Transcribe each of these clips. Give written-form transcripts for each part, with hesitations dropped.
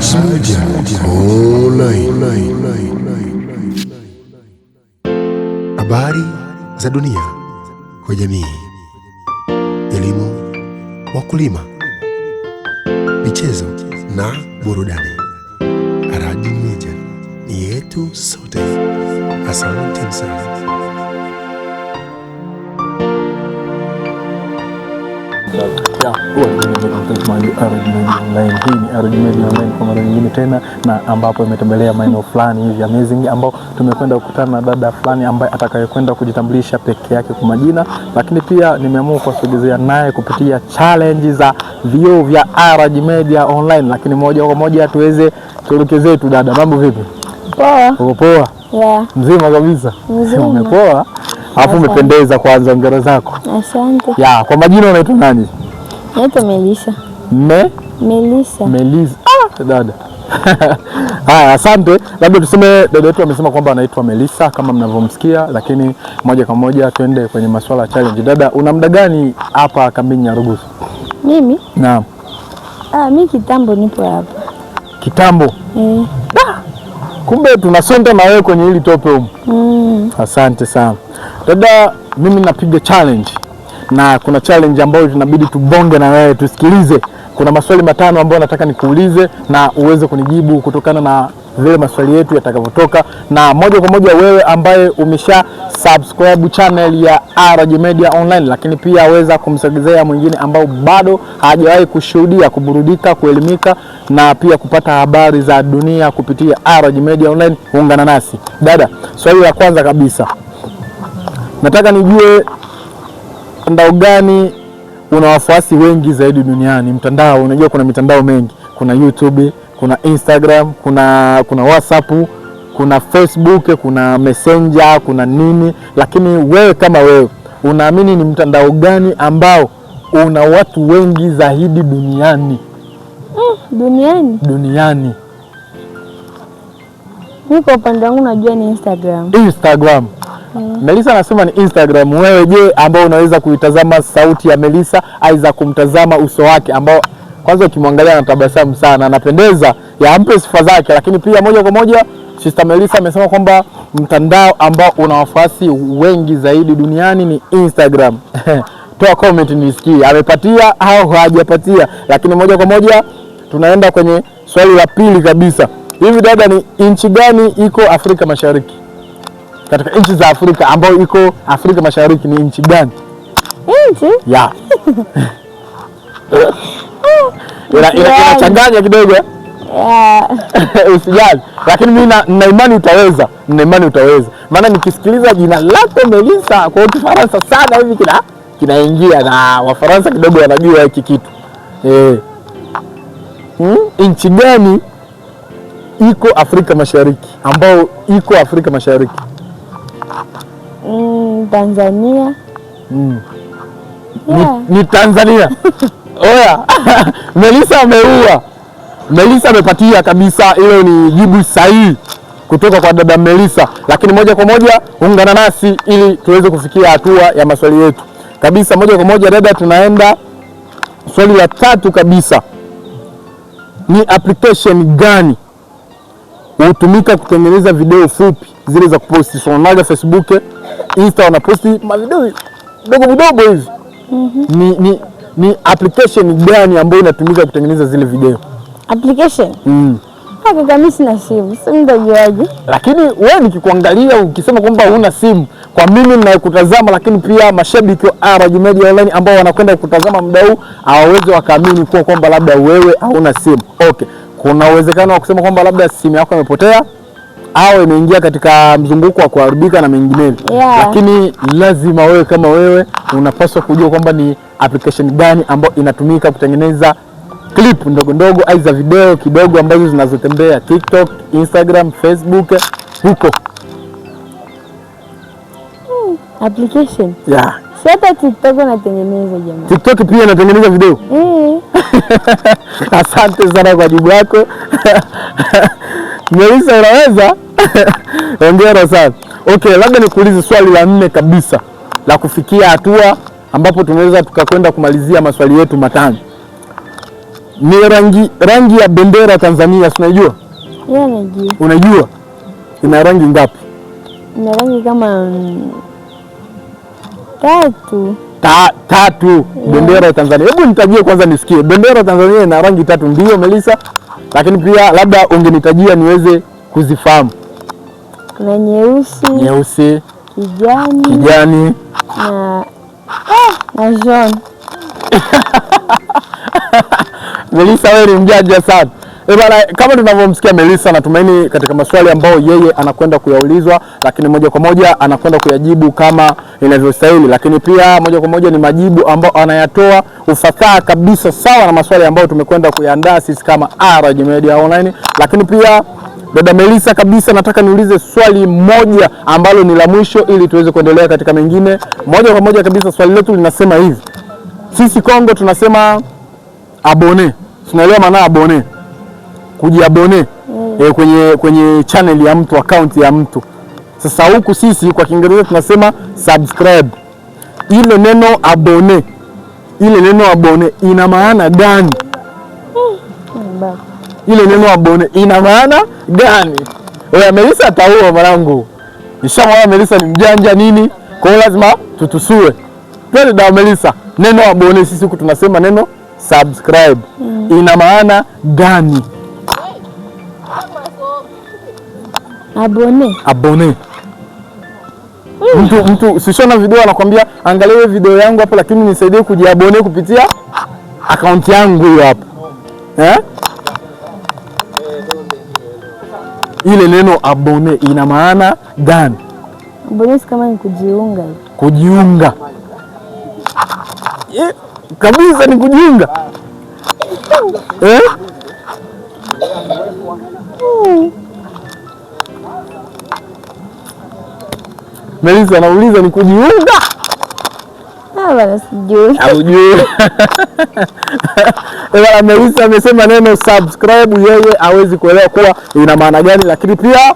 Araj Media Online. Habari za dunia kwa jamii, elimu, wakulima, michezo na burudani. Araj Media ni yetu sote. Asante sana. Hii ni Araj Media Online kwa mara nyingine tena, na ambapo imetembelea maeneo fulani hivi amazing, ambao tumekwenda kukutana na dada fulani ambaye atakayekwenda kujitambulisha peke yake kwa majina, lakini pia nimeamua kuwasogezea naye kupitia challenge za vioo vya Araj Media Online. Lakini moja kwa moja tuelekeze zetu. Dada, mambo vipi? Poa. Uko poa? Yeah. Mzima kabisa? Mzima. Umepoa? Alafu umependeza. Kwanza hongera zako. Asante. Ya, kwa majina unaitwa nani? Naitwa Melissa. Melissa. Dada. Haya, asante. Labda tuseme dada yetu amesema kwamba anaitwa Melissa kama mnavyomsikia, lakini moja kwa moja tuende kwenye masuala ya challenge. Dada, una muda gani hapa kambini Nyarugusu? Mimi? Naam. Mimi kitambo nipo hapa. Kitambo? Kumbe tunasonda na wewe kwenye hili tope huko. Asante sana. Dada, mimi napiga challenge. Na kuna challenge ambayo tunabidi tubonge na wewe, tusikilize. Kuna maswali matano ambayo nataka nikuulize na uweze kunijibu kutokana na vile maswali yetu yatakavyotoka. Na moja kwa moja wewe ambaye umesha subscribe channel ya Araj Media Online, lakini pia weza kumsogezea mwingine ambao bado hajawahi kushuhudia, kuburudika, kuelimika na pia kupata habari za dunia kupitia Araj Media Online, ungana nasi. Dada, swali la kwanza kabisa, nataka nijue mtandao gani una wafuasi wengi zaidi duniani? Mtandao, unajua kuna mitandao mengi. Kuna YouTube, kuna Instagram, kuna WhatsApp, kuna Facebook, kuna Messenger, kuna nini. Lakini wewe kama wewe, unaamini ni mtandao gani ambao una watu wengi zaidi duniani? Duniani. Mimi kwa upande wangu najua ni Instagram. Melissa anasema ni Instagram. Wewe je, ambao unaweza kuitazama sauti ya Melissa aiza kumtazama uso wake ambao kwanza ukimwangalia anatabasamu sana, anapendeza, ampe sifa zake. Lakini pia moja kwa moja Sister Melissa amesema kwamba mtandao ambao una wafuasi wengi zaidi duniani ni Instagram. Toa comment nisikie amepatia au hajapatia. Lakini moja kwa moja tunaenda kwenye swali la pili kabisa. Hivi dada, ni nchi gani iko Afrika Mashariki? Katika nchi za Afrika ambayo iko Afrika Mashariki ni nchi gani? Nchi? Ya. Inachanganya kidogo. Usijali. Lakini mimi nina imani utaweza. Maana nikisikiliza jina lako Melissa kwa Kifaransa sana hivi kinaingia, na Wafaransa kidogo wanajua hiki kitu. Nchi gani iko Afrika Mashariki ambao iko Afrika Mashariki? Tanzania. Ni Tanzania. Oya. Melissa ameua. Melissa amepatia kabisa, hilo ni jibu sahihi kutoka kwa dada Melissa. Lakini moja kwa moja ungana nasi ili tuweze kufikia hatua ya maswali yetu kabisa. Moja kwa moja dada, tunaenda swali la tatu kabisa. Ni application gani hutumika kutengeneza video fupi zile za kuposti? So unaona Facebook, Insta wanaposti mavideo dogo hivi. Ni application gani ambayo inatumika kutengeneza zile video? Application? Kaka, mimi sina simu. Sasa nitajuaje? Lakini wewe nikikuangalia ukisema kwamba huna simu, kwa mimi ninayekutazama, lakini pia mashabiki wa Araj Media Online ambao wanakwenda kutazama muda huu hawawezi wakaamini kwamba labda wewe hauna simu. Okay. Kuna uwezekano wa kusema kwamba labda simu yako imepotea au imeingia katika mzunguko wa kuharibika na mengineyo. Lakini lazima wewe kama wewe unapaswa kujua kwamba ni application gani ambayo inatumika kutengeneza clip ndogo aiza video kidogo ambazo zinazotembea TikTok, Instagram, Facebook huko. Application? Sasa TikTok natengeneza jamani. TikTok pia inatengeneza video? Asante sana kwa jibu lako. Melissa, unaweza? Hongera sana. Okay, labda nikuulize swali la 4 kabisa la kufikia hatua ambapo tunaweza tukakwenda kumalizia maswali yetu matano. Ni rangi ya bendera Tanzania, unajua? Yeah, najua. Unajua? Ina rangi ngapi? Ina rangi kama 3. Tatu. Yeah. Bendera ya Tanzania. Hebu nitajie kwanza nisikie. Bendera ya Tanzania ina rangi 3 ndio Melissa? Lakini pia labda ungenitajia niweze kuzifahamu. Kuna nyeusi, kijani na John. Melissa, wewe ni mjanja sana. Bana, kama tunavyomsikia Melissa, natumaini katika maswali ambayo yeye anakwenda kuyaulizwa, lakini moja kwa moja anakwenda kuyajibu kama inavyostahili, lakini pia moja kwa moja ni majibu ambayo anayatoa ufasaha kabisa, sawa na maswali ambayo tumekwenda kuyaandaa sisi kama RG Media Online. Lakini pia dada Melissa kabisa, nataka niulize swali moja ambalo ni la mwisho ili tuweze kuendelea katika mengine. Moja kwa moja kabisa, swali letu linasema hivi: sisi Kongo tunasema abone, tunaelewa maana abone, kujiabone kwenye channel ya mtu, account ya mtu. Sasa huku sisi kwa Kiingereza tunasema subscribe. Ile neno abone ina maana gani? Ile neno abone ina maana gani? Wewe Melissa ataua mwanangu. Nishamwona Melissa ni mjanja nini? Kwa hiyo lazima tutusue. Twende da Melissa. Neno abone sisi huku tunasema neno subscribe. Ina maana gani? Abone. Mtu sishona video anakuambia angalia video yangu hapo, lakini nisaidie kujiabone kupitia account yangu hiyo hapo. Ile neno abone ina maana gani? Abone kama ni kujiunga. Kujiunga. Kabisa ni kujiunga. Melissa anauliza ni kujiunga? Bana sijui. Haujui. Melissa amesema neno subscribe yeye hawezi kuelewa kuwa ina maana gani, lakini pia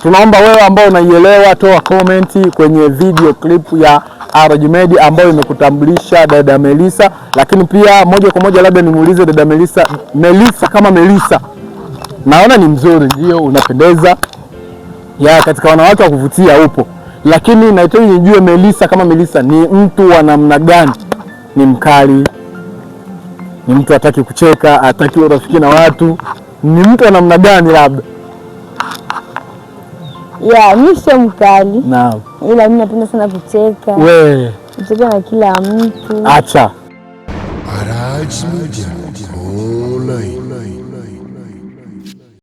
tunaomba wewe ambao unaielewa toa comment kwenye video clip ya RG Media ambayo imekutambulisha dada Melissa. Lakini pia moja kwa moja labda nimuulize dada Melissa kama Melissa, naona ni mzuri, ndio unapendeza, katika wanawake wa kuvutia upo, lakini nahitaji nijue Melissa kama Melissa ni mtu wa namna gani? Ni mkali? Ni mtu hataki kucheka, hataki urafiki na watu? Ni mtu wa namna gani labda? Mimi sio mkali. Naam. Ila mimi napenda sana kucheka. Kucheka na kila mtu. Acha. RG Media Online.